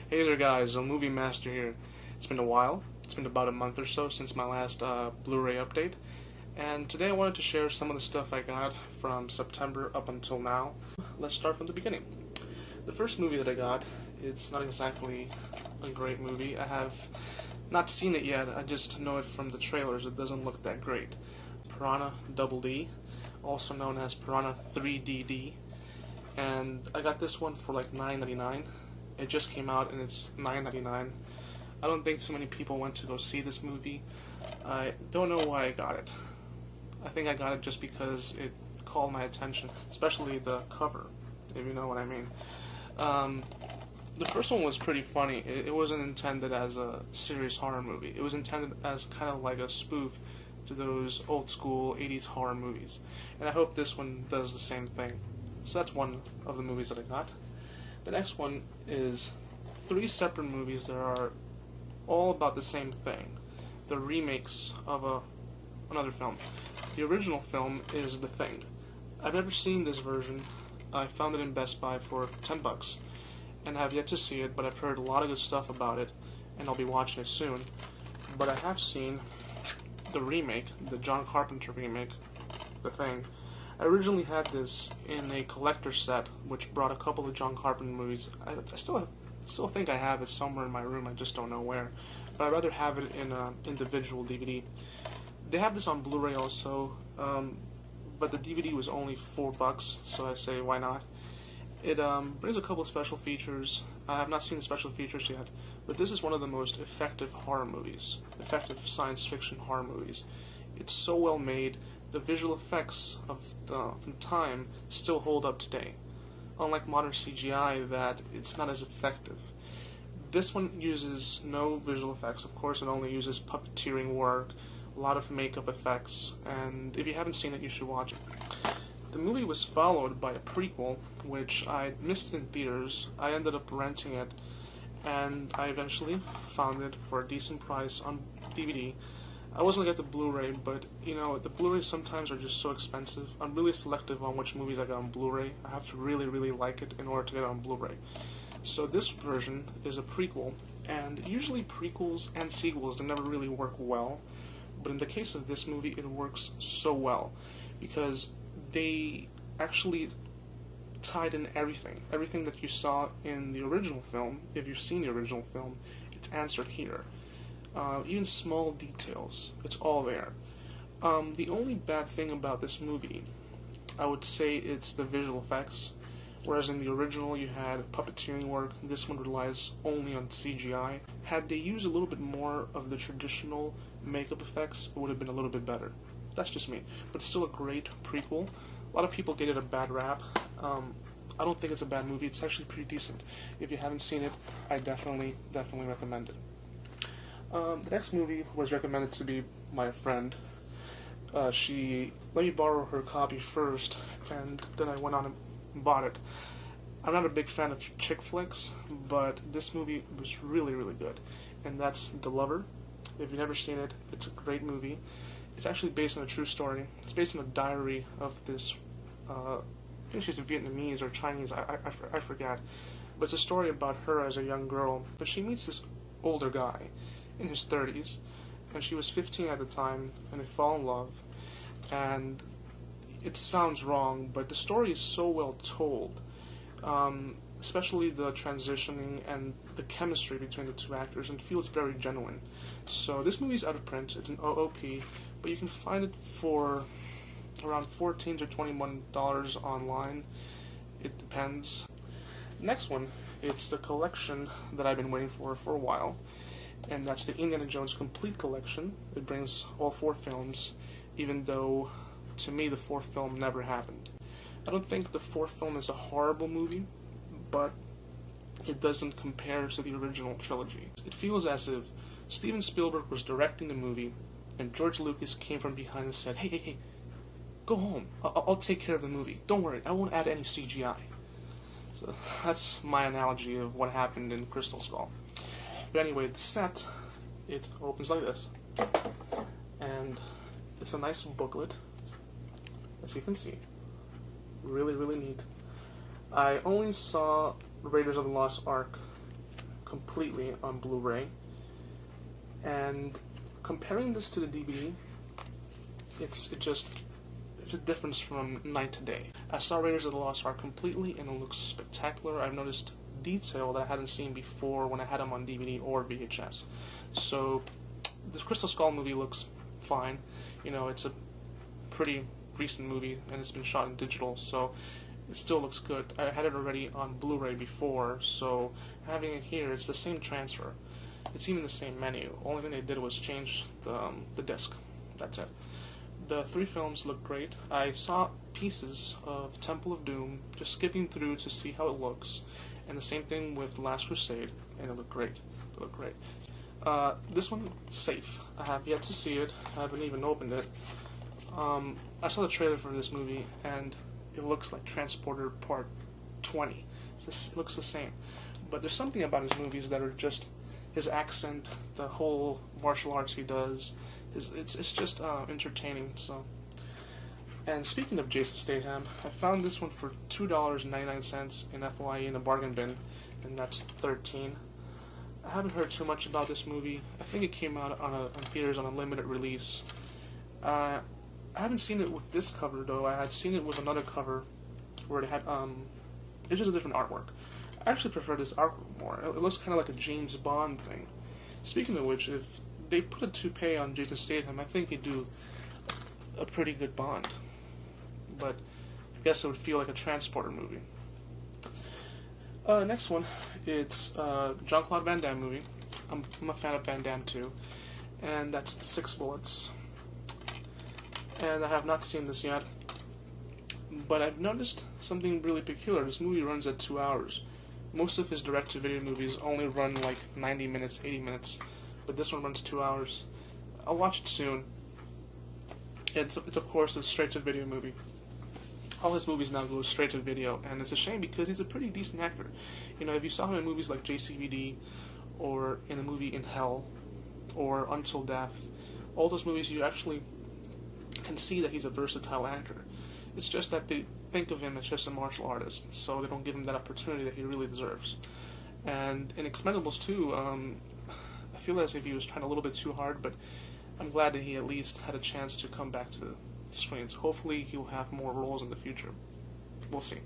Hey there guys, Movie Master here. It's been a while. It's been about a month or so since my last Blu-ray update. And today I wanted to share some of the stuff I got from September up until now. Let's start from the beginning. The first movie that I got, it's not exactly a great movie. I have not seen it yet, I just know it from the trailers. It doesn't look that great. Piranha Double D, also known as Piranha 3DD. And I got this one for like $9.99. It just came out and it's $9.99. I don't think so many people went to go see this movie. I don't know why I got it. I think I got it just because it called my attention, especially the cover, if you know what I mean. The first one was pretty funny. It wasn't intended as a serious horror movie. It was intended as kind of like a spoof to those old school 80s horror movies. And I hope this one does the same thing. So that's one of the movies that I got. The next one is 3 separate movies that are all about the same thing. The remakes of another film. The original film is The Thing. I've never seen this version. I found it in Best Buy for $10 and I have yet to see it, but I've heard a lot of good stuff about it and I'll be watching it soon. But I have seen the remake, the John Carpenter remake, The Thing. I originally had this in a collector set, which brought a couple of John Carpenter movies. I still think I have it somewhere in my room. I just don't know where. But I'd rather have it in an individual DVD. They have this on Blu-ray also, but the DVD was only $4, so I say why not. It brings a couple of special features. I have not seen the special features yet, but this is one of the most effective horror movies, effective science fiction horror movies. It's so well made. The visual effects from time still hold up today. Unlike modern CGI, that it's not as effective. This one uses no visual effects, of course. It only uses puppeteering work, a lot of makeup effects, and if you haven't seen it, you should watch it. The movie was followed by a prequel, which I missed in theaters. I ended up renting it, and I eventually found it for a decent price on DVD. I was going to get the Blu-ray, but, you know, the Blu-rays sometimes are just so expensive. I'm really selective on which movies I get on Blu-ray. I have to really, really like it in order to get it on Blu-ray. So this version is a prequel, and usually prequels and sequels, they never really work well. But in the case of this movie, it works so well, because they actually tied in everything. Everything that you saw in the original film, if you've seen the original film, it's answered here. Even small details, it's all there. The only bad thing about this movie, I would say it's the visual effects. Whereas in the original you had puppeteering work, this one relies only on CGI. Had they used a little bit more of the traditional makeup effects, it would have been a little bit better. That's just me. But still a great prequel. A lot of people gave it a bad rap. I don't think it's a bad movie. It's actually pretty decent. If you haven't seen it, I definitely recommend it. The next movie was recommended to be my friend. She let me borrow her copy first, and then I went on and bought it. I'm not a big fan of chick flicks, but this movie was really, really good. And that's The Lover. If you've never seen it, it's a great movie. It's actually based on a true story. It's based on a diary of this, I think she's Vietnamese or Chinese, I forget. But it's a story about her as a young girl. But she meets this older guy in his 30s, and she was 15 at the time, and they fall in love. And it sounds wrong, but the story is so well told, especially the transitioning and the chemistry between the two actors, and it feels very genuine. So this movie's out of print. It's an OOP, but you can find it for around $14 to $21 online. It depends. Next one, it's the collection that I've been waiting for a while, and that's the Indiana Jones Complete Collection. It brings all 4 films, even though, to me, the 4th film never happened. I don't think the 4th film is a horrible movie, but it doesn't compare to the original trilogy. It feels as if Steven Spielberg was directing the movie, and George Lucas came from behind and said, hey, go home. I'll take care of the movie. Don't worry, I won't add any CGI. So that's my analogy of what happened in Crystal Skull. But anyway, the set, it opens like this. And it's a nice booklet, as you can see. Really, really neat. I only saw Raiders of the Lost Ark completely on Blu-ray. And comparing this to the DVD, it's a difference from night to day. I saw Raiders of the Lost Ark completely, and it looks spectacular. I've noticed detail that I hadn't seen before when I had them on DVD or VHS. So the Crystal Skull movie looks fine. You know, it's a pretty recent movie, and it's been shot in digital, so it still looks good. I had it already on Blu-ray before, so having it here, it's the same transfer. It's even the same menu. Only thing they did was change the disc. That's it. The three films look great. I saw pieces of Temple of Doom, just skipping through to see how it looks, and the same thing with The Last Crusade, and it looked great. It looked great. This one, safe. I have yet to see it. I haven't even opened it. I saw the trailer for this movie, and it looks like Transporter Part 20. It looks the same. But there's something about his movies that are just his accent, the whole martial arts he does. It's just entertaining. So, and speaking of Jason Statham, I found this one for $2.99 in FYE in a bargain bin, and that's $13. I haven't heard too much about this movie. I think it came out on theaters on a limited release. I haven't seen it with this cover though. I had seen it with another cover where it had it's just a different artwork. I actually prefer this artwork more. It looks kind of like a James Bond thing. Speaking of which, if they put a toupee on Jason Statham, I think they do a pretty good Bond. But I guess it would feel like a Transporter movie. Next one, it's Jean-Claude Van Damme movie. I'm a fan of Van Damme too, and that's 6 Bullets. And I have not seen this yet, but I've noticed something really peculiar. This movie runs at 2 hours. Most of his direct-to-video movies only run like 90 minutes, 80 minutes, but this one runs 2 hours. I'll watch it soon. It's of course a straight-to-video movie. All his movies now go straight to video, and it's a shame because he's a pretty decent actor. You know, if you saw him in movies like JCVD, or in the movie In Hell, or Until Death, all those movies you actually can see that he's a versatile actor. It's just that they think of him as just a martial artist, so they don't give him that opportunity that he really deserves. And in Expendables 2, I feel as if he was trying a little bit too hard, but I'm glad that he at least had a chance to come back to the screens. Hopefully he'll have more roles in the future. We'll see.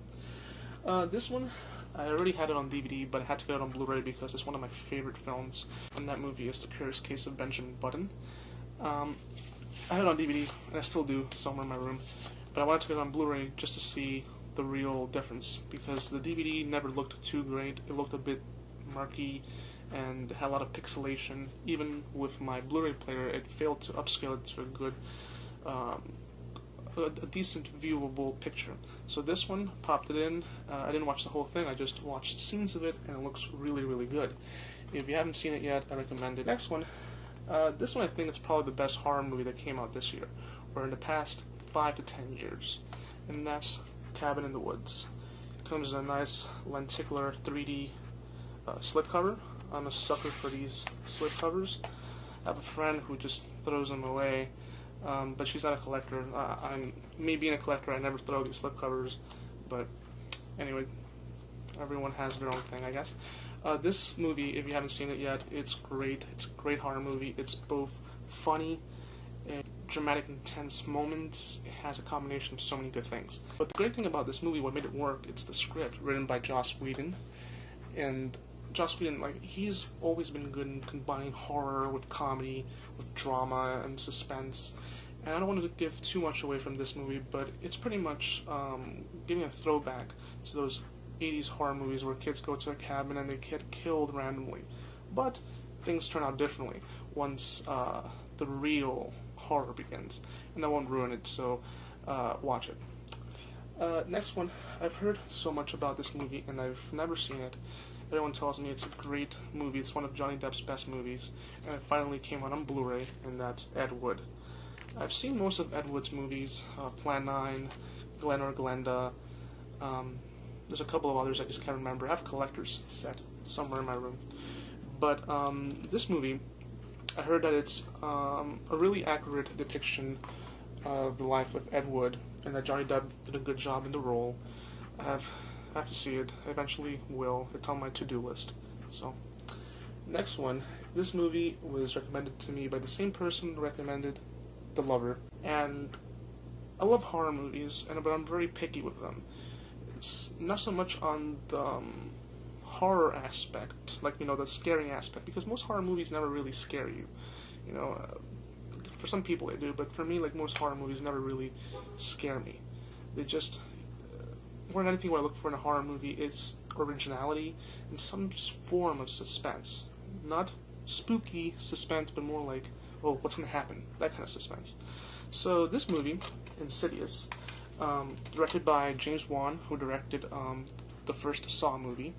This one, I already had it on DVD, but I had to get it on Blu-ray because it's one of my favorite films, and that movie is The Curious Case of Benjamin Button. I had it on DVD, and I still do, somewhere in my room, but I wanted to get it on Blu-ray just to see the real difference, because the DVD never looked too great. It looked a bit murky, and had a lot of pixelation. Even with my Blu-ray player, it failed to upscale it to a good, a decent viewable picture. So this one, popped it in. I didn't watch the whole thing, I just watched scenes of it, and it looks really, really good. If you haven't seen it yet, I recommend it. Next one, this one I think is probably the best horror movie that came out this year, or in the past 5 to 10 years, and that's Cabin in the Woods. It comes in a nice lenticular 3D slipcover. I'm a sucker for these slipcovers. I have a friend who just throws them away, but she's not a collector. Me being a collector, I never throw these slipcovers, but anyway, everyone has their own thing, I guess. This movie, if you haven't seen it yet, it's great. It's a great horror movie. It's both funny and dramatic, intense moments. It has a combination of so many good things. But the great thing about this movie, what made it work, it's the script written by Joss Whedon. And Joss Whedon, like, he's always been good in combining horror with comedy, with drama and suspense. And I don't want to give too much away from this movie, but it's pretty much giving a throwback to those 80s horror movies where kids go to a cabin and they get killed randomly. But things turn out differently once the real horror begins. And I won't ruin it, so watch it. Next one, I've heard so much about this movie and I've never seen it. Everyone tells me it's a great movie, it's one of Johnny Depp's best movies, and it finally came out on Blu-ray, and that's Ed Wood. I've seen most of Ed Wood's movies, Plan 9, Glen or Glenda. There's a couple of others I just can't remember. I have a collector's set somewhere in my room. But this movie, I heard that it's a really accurate depiction of the life of Ed Wood, and that Johnny Depp did a good job in the role. I have to see it. I eventually will. It's on my to-do list. So, Next one, this movie was recommended to me by the same person who recommended The Lover, and I love horror movies, but I'm very picky with them. It's not so much on the horror aspect, like, the scaring aspect, because most horror movies never really scare you. You know, for some people they do, but for me, like, most horror movies never really scare me. They just, more than anything what I look for in a horror movie is originality and some form of suspense. Not spooky suspense, but more like, oh, what's going to happen? That kind of suspense. So this movie, Insidious, directed by James Wan, who directed the first Saw movie,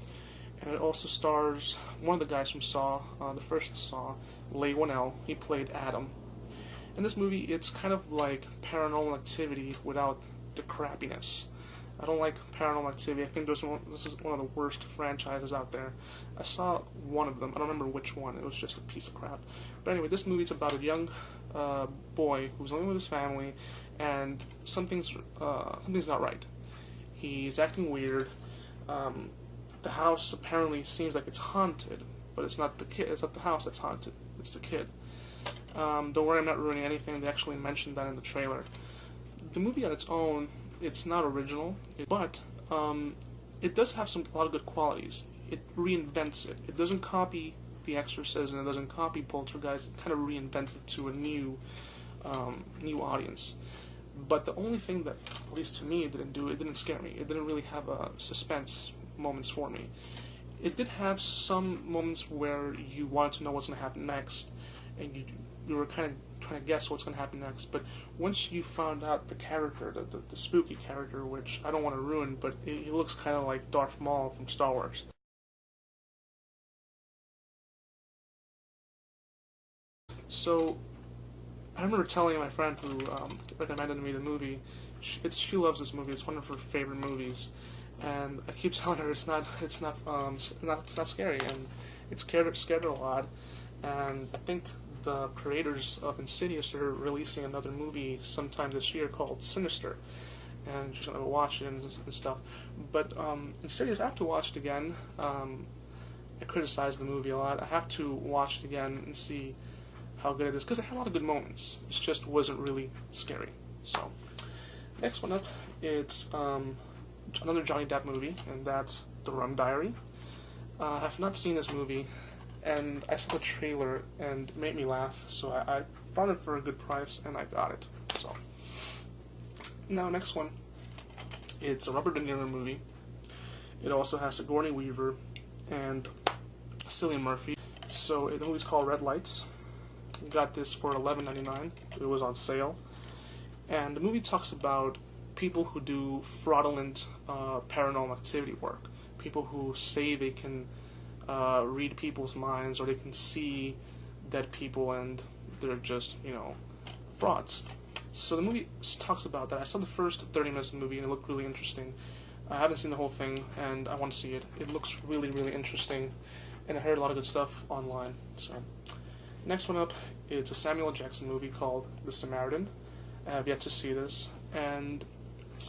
and it also stars one of the guys from Saw, the first Saw, Leigh Whannell. He played Adam. In this movie, it's kind of like Paranormal Activity without the crappiness. I don't like Paranormal Activity. I think this is one of the worst franchises out there. I saw one of them. I don't remember which one. It was just a piece of crap. But anyway, this movie's about a young boy who's living with his family, and something's not right. He's acting weird. The house apparently seems like it's haunted, but it's not the kid. It's not the house that's haunted. It's the kid. Don't worry, I'm not ruining anything. They actually mentioned that in the trailer. The movie on its own, it's not original, but it does have a lot of good qualities. It reinvents it. It doesn't copy The Exorcist, and it doesn't copy Poltergeist. It kind of reinvents it to a new audience. But the only thing that, at least to me, it didn't scare me. It didn't really have suspense moments for me. It did have some moments where you wanted to know what's going to happen next, and you were kind of trying to guess what's going to happen next. But once you found out the character, the spooky character, which I don't want to ruin, but he looks kind of like Darth Maul from Star Wars. So I remember telling my friend who recommended me the movie, she loves this movie. It's one of her favorite movies, and I keep telling her it's not scary, and it scared her a lot. And I think the creators of Insidious are releasing another movie sometime this year called Sinister, and she's gonna watch it and stuff. But Insidious, I have to watch it again. I criticized the movie a lot. I have to watch it again and see how good it is, because it had a lot of good moments. It just wasn't really scary. So, next one up, it's another Johnny Depp movie, and that's The Rum Diary. I have not seen this movie, and I saw the trailer and it made me laugh, so I found it for a good price, and I got it. So, now next one, it's a Robert De Niro movie. It also has Sigourney Weaver and Cillian Murphy. So the movie's called Red Lights. Got this for $11.99. It was on sale, and the movie talks about people who do fraudulent paranormal activity work. People who say they can read people's minds, or they can see dead people, and they're just, frauds. So the movie talks about that. I saw the first 30 minutes of the movie, and it looked really interesting. I haven't seen the whole thing, and I want to see it. It looks really, really interesting, and I heard a lot of good stuff online. So, next one up, it's a Samuel Jackson movie called The Samaritan. I have yet to see this, and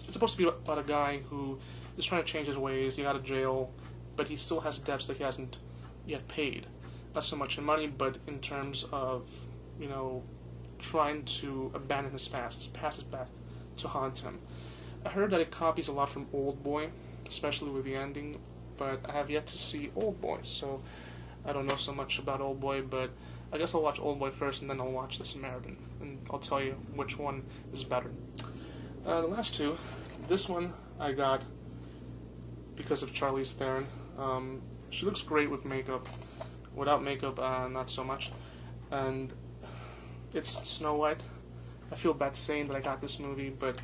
it's supposed to be about a guy who is trying to change his ways. He got out of jail, but he still has debts that he hasn't yet paid. Not so much in money, but in terms of, trying to abandon his past. His past is back to haunt him. I heard that it copies a lot from Old Boy, especially with the ending, but I have yet to see Old Boy, so I don't know so much about Old Boy, but I guess I'll watch Old Boy first, and then I'll watch The Samaritan, and I'll tell you which one is better. The last two, this one I got because of Charlize Theron. She looks great with makeup. Without makeup, not so much. And it's Snow White. I feel bad saying that I got this movie, but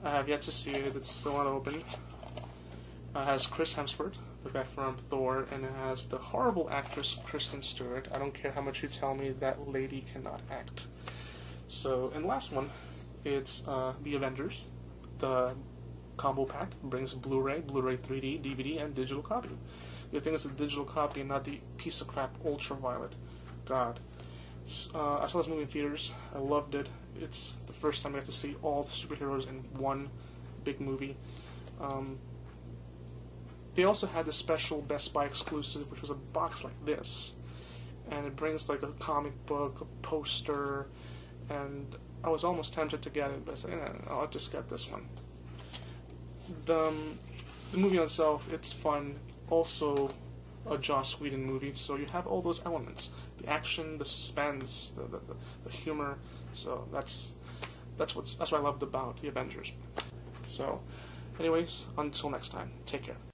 I have yet to see it. It's still not open. It has Chris Hemsworth, the guy from Thor, and it has the horrible actress Kristen Stewart. I don't care how much you tell me, that lady cannot act. So, and the last one, it's The Avengers. The combo pack brings Blu-ray, Blu-ray 3D, DVD, and digital copy. The thing is a digital copy and not the piece of crap Ultraviolet. God. I saw this movie in theaters. I loved it. It's the first time I got to see all the superheroes in one big movie. They also had the special Best Buy exclusive, which was a box like this. and it brings like a comic book, a poster, and I was almost tempted to get it, but I said, I'll just get this one. The movie on itself, it's fun. Also, a Joss Whedon movie, so you have all those elements: the action, the suspense, the humor. So that's what I loved about the Avengers. So, anyways, until next time, take care.